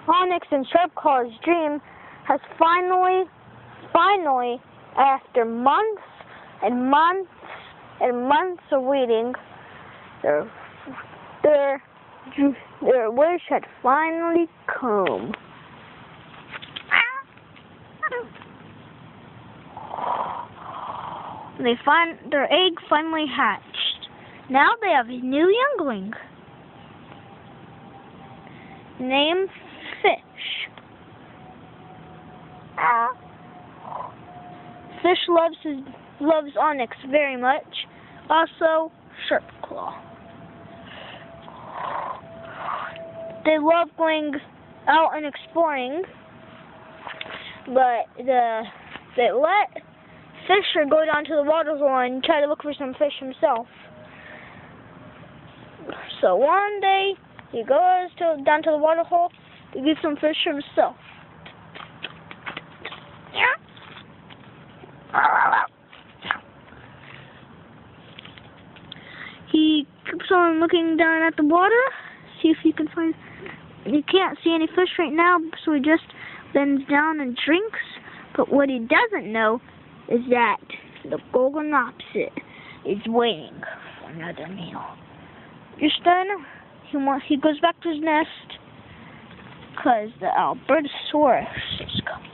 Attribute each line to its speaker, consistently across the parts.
Speaker 1: Onyx and Sharpclaw's dream has finally, after months and months and months of waiting, their wish had finally come. Their egg finally hatched. Now they have a new youngling. Named Fish. Fish loves Onyx very much. Also, Sharpclaw. They love going out and exploring, but they let Fisher go down to the water hole and try to look for some fish himself. So one day, he goes down to the water hole to get some fish himself. He keeps on looking down at the water, see if he can find. He can't see any fish right now, so he just bends down and drinks. But what he doesn't know is that the golden opposite is waiting for another meal. Just then, he goes back to his nest because the Albertosaurus is coming.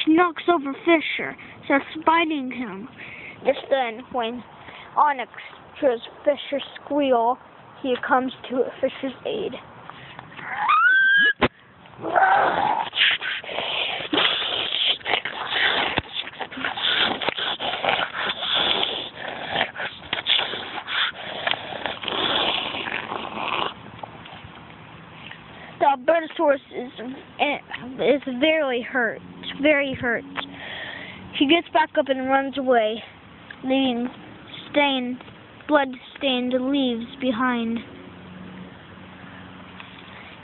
Speaker 1: Knocks over Fisher, starts biting him. Just then, when Onyx hears Fisher squeal, he comes to Fisher's aid. The Albertosaurus is very hurt. He gets back up and runs away, leaving blood-stained leaves behind.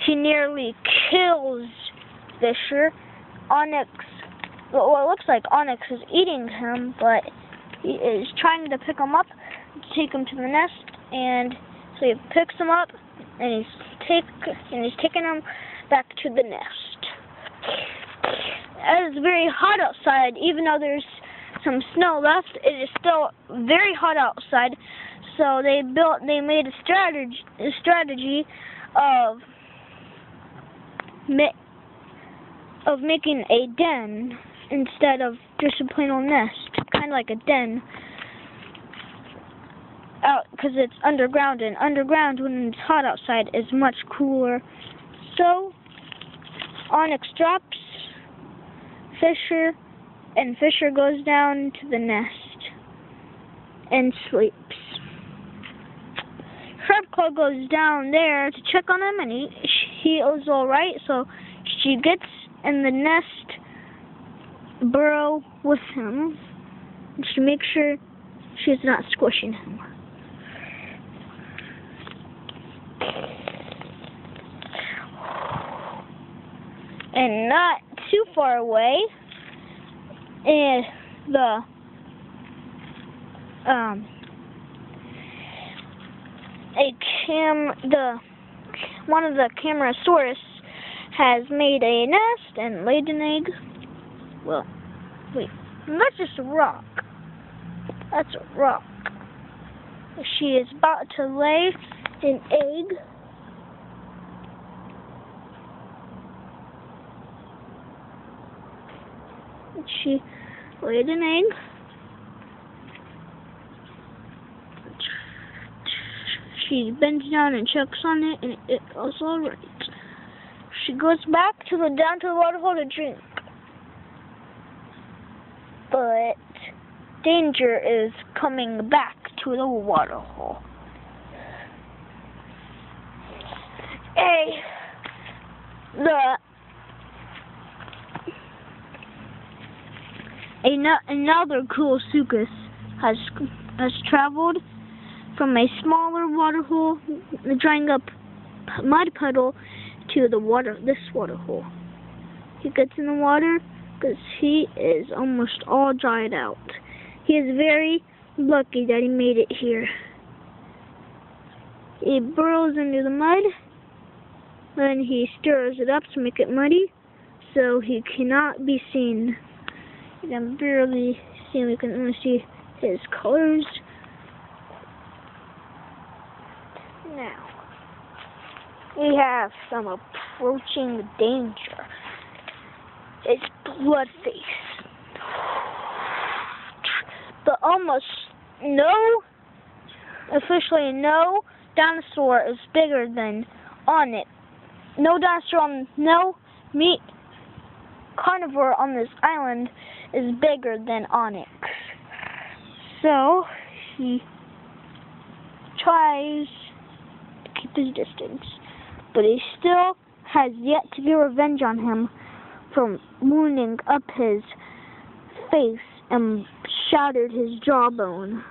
Speaker 1: He nearly kills Fisher. Onyx, well, it looks like Onyx is eating him, but he is trying to pick him up, to take him to the nest, and so he picks him up, and he's taking him back to the nest. It is very hot outside, even though there's some snow left. It is still very hot outside, so they made a strategy of making a den instead of just a plain old nest, kind of like a den, because it's underground, and underground when it's hot outside is much cooler. So Onyx drops Fisher, and Fisher goes down to the nest and sleeps. Sharpclaw goes down there to check on him, and he is all right. So she gets in the nest burrow with him, and she makes sure she's not squishing him. And not too far away is one of the Camarasaurus has made a nest and laid an egg. Well, wait, that's just a rock. That's a rock. She is about to lay an egg. She laid an egg. She bends down and checks on it, and it was all right. She goes back down to the water hole to drink. But danger is coming back to the water hole. Another Coolsuchus has traveled from a smaller water hole, drying up mud puddle, to this water hole. He gets in the water because he is almost all dried out. He is very lucky that he made it here. He burrows into the mud, then he stirs it up to make it muddy, so he cannot be seen. You can barely see him, you can only see his colors. Now, we have some approaching danger. It's Bloodface. But almost officially no dinosaur is bigger than Onyx. No meat carnivore on this island is bigger than Onyx. So, he tries to keep his distance, but he still has yet to get revenge on him for wounding up his face and shattered his jawbone.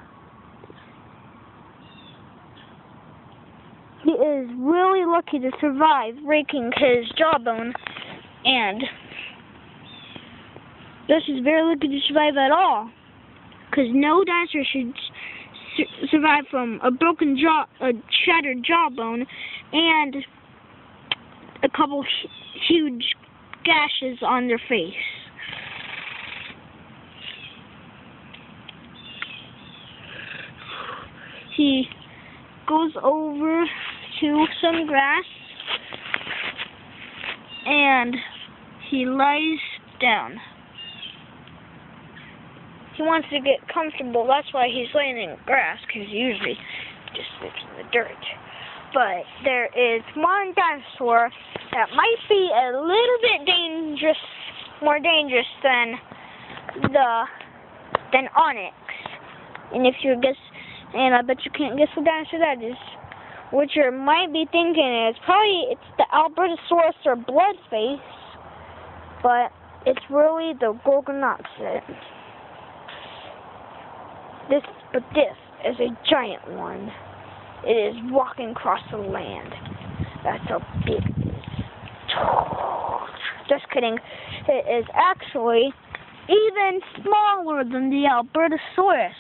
Speaker 1: He is really lucky to survive breaking his jawbone, and this is very lucky to survive at all, because no dinosaur should survive from a shattered jawbone, and a couple huge gashes on their face. He goes over to some grass and he lies down. He wants to get comfortable, that's why he's laying in grass, because he usually just sleeps in the dirt. But there is one dinosaur that might be a little bit more dangerous than Onyx. And if you guess, and I bet you can't guess what dinosaur that is, what you might be thinking is it's the Albertosaurus or Bloodface, but it's really the Gorgonopsid. This is a giant one. It is walking across the land. That's how big it is. Just kidding. It is actually even smaller than the Albertosaurus.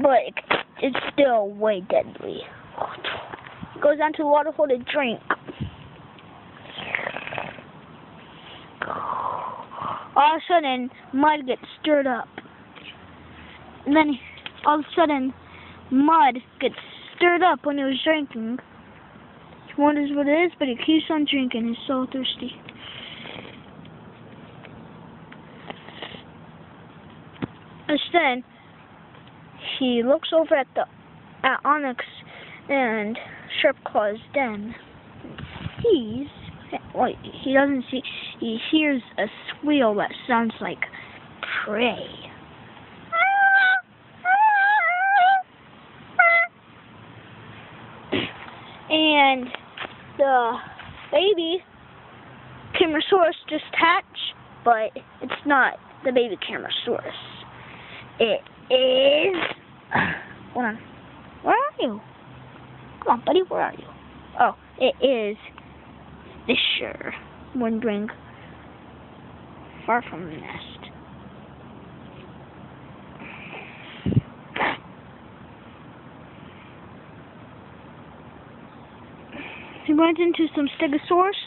Speaker 1: But it's still way deadly. It goes down to the waterfall to drink. All of a sudden, mud gets stirred up. And then, all of a sudden, mud gets stirred up when he was drinking. He wonders what it is, but he keeps on drinking. He's so thirsty. Instead, he looks over at Onyx and Sharpclaw's den. He doesn't see. He hears a squeal that sounds like prey. And the baby Camarasaurus just hatched, but it's not the baby Camarasaurus. It is. Hold on. Where are you? Come on, buddy. Where are you? Oh, it is Fisher, wandering far from the nest. He runs into some Stegosaurus,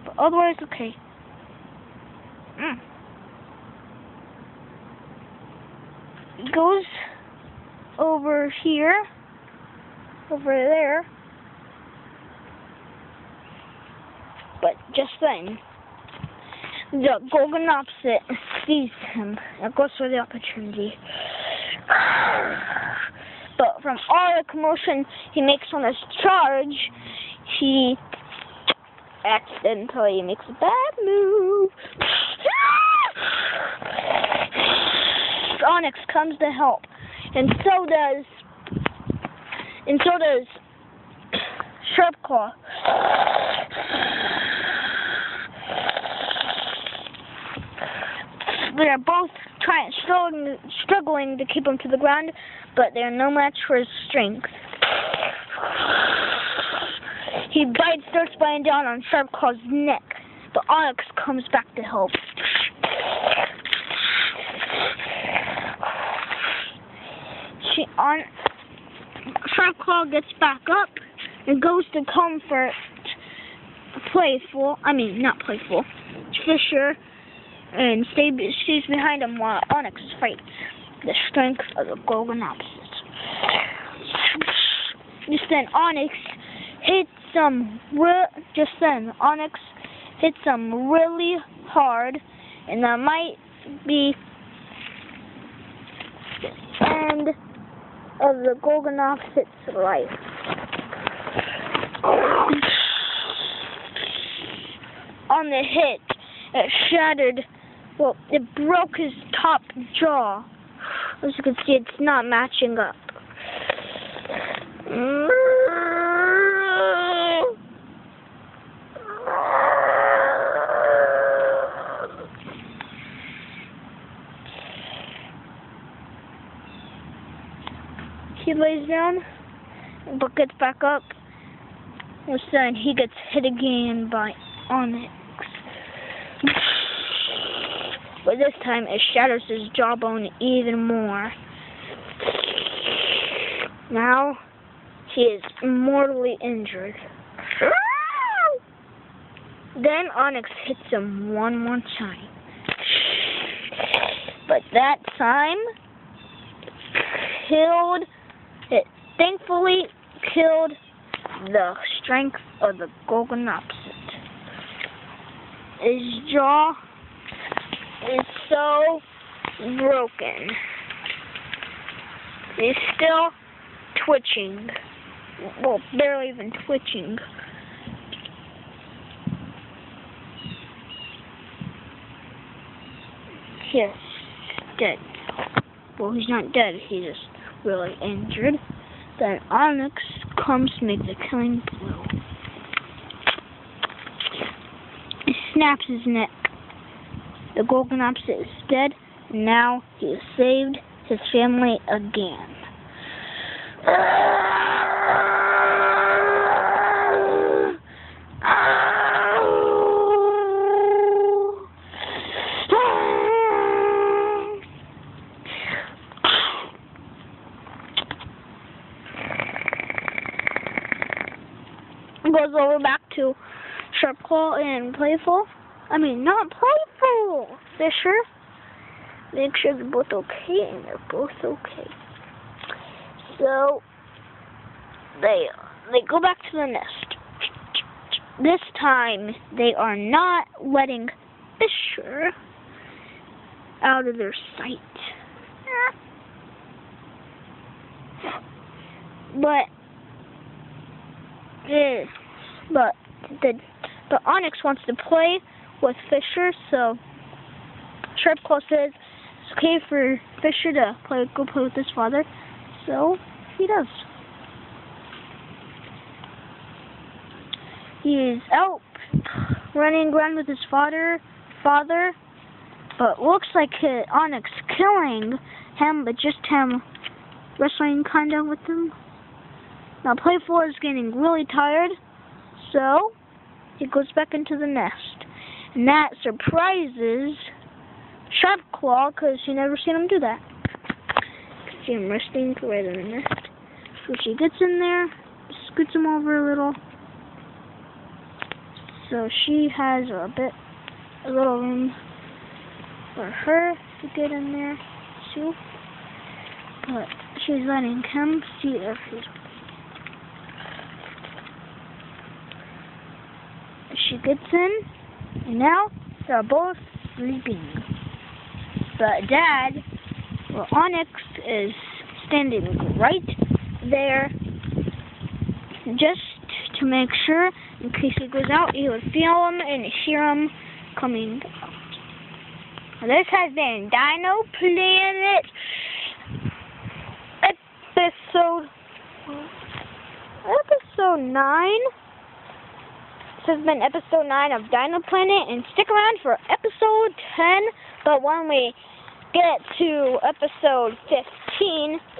Speaker 1: but otherwise okay. He goes over there, but just then, the Gorgonopsid sees him and goes for the opportunity. But from all the commotion he makes on his charge, he accidentally makes a bad move. Onyx comes to help, and so does Sharpclaw. They are both struggling to keep him to the ground, but they are no match for his strength. He starts biting down on Sharpclaw's neck, but Onyx comes back to help. Sharp Claw gets back up and goes to comfort Fisher, and stays behind him while Onyx fights the strength of the golden opposite. Just then, Onyx hits him really hard, and that might be the end of the golden opposite's life. On the hit, it broke his top jaw. As you can see, it's not matching up. He lays down, but gets back up. Then he gets hit again by Onyx. But this time it shatters his jawbone even more. Now he is mortally injured. Then Onyx hits him one more time. But that time it thankfully killed the strength of the golden opposite. His jaw is so broken. He's still twitching. Well, barely even twitching. Yes, dead. Well, he's not dead. He's just really injured. Then Onyx comes to make the killing blow. He snaps his neck. The golden opposite is dead, and now he has saved his family again. Goes over back to Sharp Claw and not Playful, Fisher. Make sure they're both okay, and they're both okay. So they go back to the nest. This time they are not letting Fisher out of their sight. But Onyx wants to play with Fisher, so Sharp Claw says it's okay for Fisher to go play with his father, so he does. He's out running around with his father, but looks like Onyx killing him, but just him wrestling kind of with him. Now Playful is getting really tired, so he goes back into the nest. And that surprises Sharp Claw, because you never seen him do that. You can see him resting right in the nest. So she gets in there, scoots him over a little. So she has a little room for her to get in there too. But she's letting him see if he's. She gets in, and now they're both sleeping. But Onyx is standing right there, just to make sure, in case he goes out, he would feel him and hear him coming out. This has been Dinoplanet episode 9. This has been episode 9 of Dinoplanet, and stick around for episode 10, but when we get to episode 15,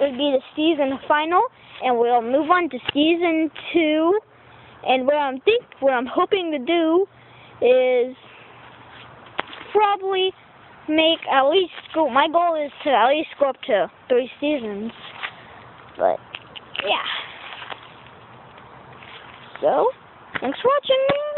Speaker 1: it would be the season final, and we'll move on to season 2, and what I'm hoping to do is probably make my goal is to at least go up to 3 seasons. But, yeah. So, thanks for watching.